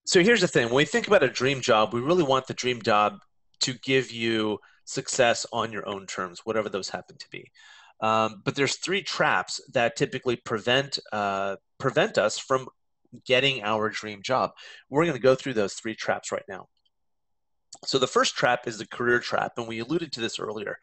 So here's the thing. When we think about a dream job, we really want the dream job to give you success on your own terms, whatever those happen to be. But there's three traps that typically prevent us from getting our dream job. We're going to go through those three traps right now. So the first trap is the career trap, and we alluded to this earlier.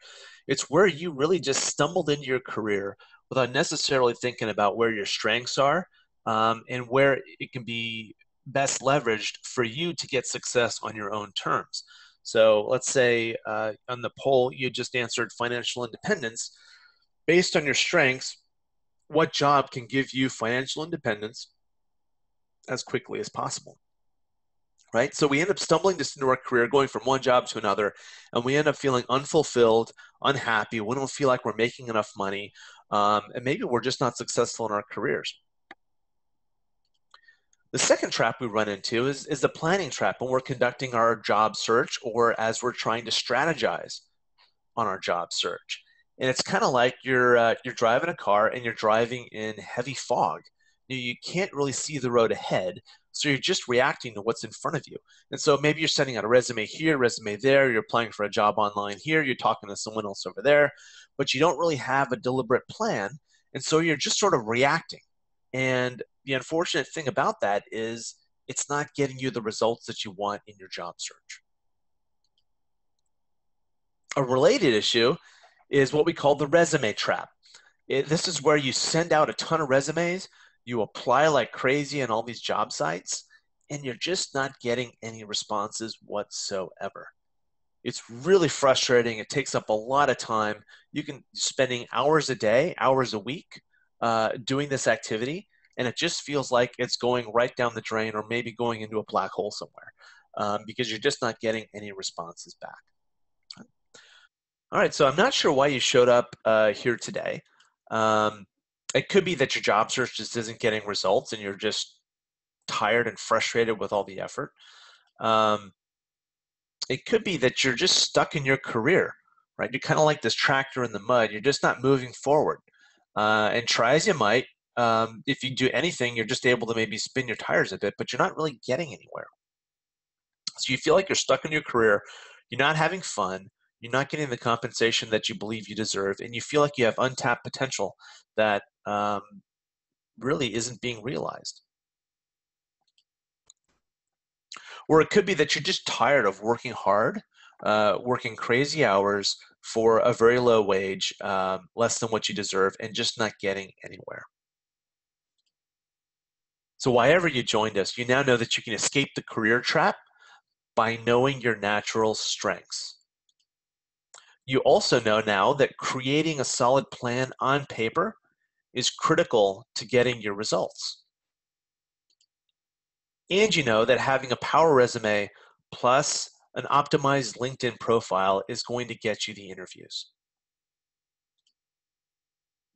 It's where you really just stumbled into your career without necessarily thinking about where your strengths are, and where it can be best leveraged for you to get success on your own terms. So let's say on the poll you just answered financial independence. Based on your strengths, what job can give you financial independence as quickly as possible? Right? So we end up stumbling just into our career, going from one job to another, and we end up feeling unfulfilled, unhappy. We don't feel like we're making enough money, and maybe we're just not successful in our careers. The second trap we run into is the planning trap when we're conducting our job search or as we're trying to strategize on our job search. And it's kind of like you're driving a car and you're driving in heavy fog. You can't really see the road ahead, so you're just reacting to what's in front of you. And so maybe you're sending out a resume here, resume there, you're applying for a job online here, you're talking to someone else over there, but you don't really have a deliberate plan. And so you're just sort of reacting. And the unfortunate thing about that is it's not getting you the results that you want in your job search. A related issue is what we call the resume trap. This is where you send out a ton of resumes, you apply like crazy on all these job sites, and you're just not getting any responses whatsoever. It's really frustrating. It takes up a lot of time. You can spending hours a day, hours a week doing this activity, and it just feels like it's going right down the drain or maybe going into a black hole somewhere because you're just not getting any responses back. All right, so I'm not sure why you showed up here today. Um, it could be that your job search just isn't getting results and you're just tired and frustrated with all the effort. Um, it could be that you're just stuck in your career, right? You're kind of like this tractor in the mud. You're just not moving forward. And try as you might, if you do anything, you're just able to maybe spin your tires a bit, but you're not really getting anywhere. So you feel like you're stuck in your career, you're not having fun, you're not getting the compensation that you believe you deserve, and you feel like you have untapped potential that really isn't being realized. Or it could be that you're just tired of working hard, working crazy hours for a very low wage, less than what you deserve, and just not getting anywhere. So, why ever you joined us, you now know that you can escape the career trap by knowing your natural strengths. You also know now that creating a solid plan on paper is critical to getting your results. And you know that having a power resume plus an optimized LinkedIn profile is going to get you the interviews.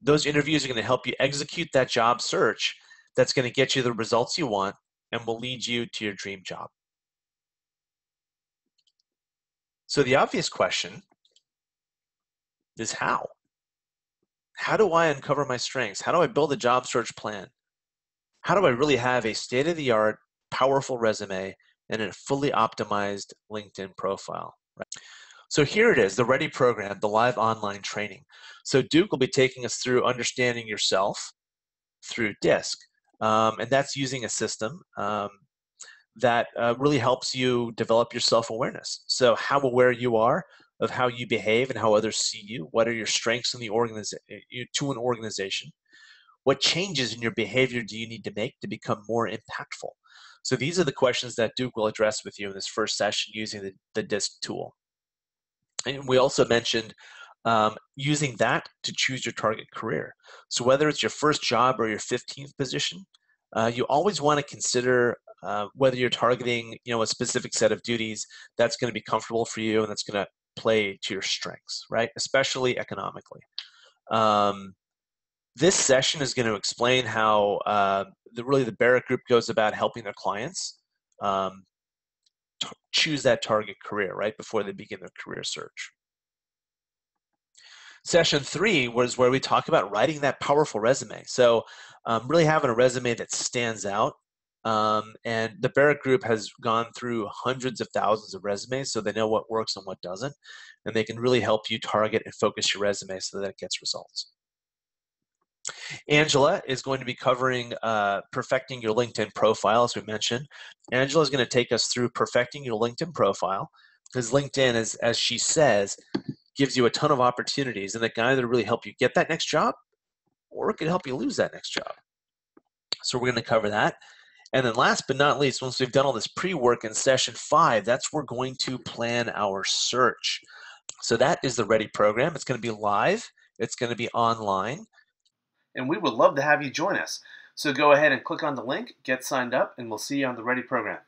Those interviews are going to help you execute that job search that's going to get you the results you want and will lead you to your dream job. So the obvious question is how? How do I uncover my strengths? How do I build a job search plan? How do I really have a state-of-the-art, powerful resume and a fully optimized LinkedIn profile? Right? So here it is, the Ready program, the live online training. So Duke will be taking us through understanding yourself through DISC. And that's using a system that really helps you develop your self-awareness. So how aware you are of how you behave and how others see you. What are your strengths in the to an organization? What changes in your behavior do you need to make to become more impactful? So these are the questions that Duke will address with you in this first session using the DISC tool. And we also mentioned using that to choose your target career. So whether it's your first job or your 15th position, you always want to consider whether you're targeting a specific set of duties that's going to be comfortable for you and that's going to play to your strengths, right? Especially economically. This session is going to explain how the Barrett Group goes about helping their clients choose that target career right before they begin their career search. Session 3 was where we talk about writing that powerful resume. So really having a resume that stands out And the Barrett Group has gone through hundreds of thousands of resumes, so they know what works and what doesn't, and they can really help you target and focus your resume so that it gets results. Angela is going to be covering perfecting your LinkedIn profile, as we mentioned. Angela is going to take us through perfecting your LinkedIn profile, because LinkedIn, as she says, gives you a ton of opportunities, and it can either really help you get that next job, or it can help you lose that next job. So we're going to cover that. And then last but not least, once we've done all this pre-work in session 5, that's where we're going to plan our search. So that is the Ready program. It's going to be live. It's going to be online. And we would love to have you join us. So go ahead and click on the link, get signed up, and we'll see you on the Ready program.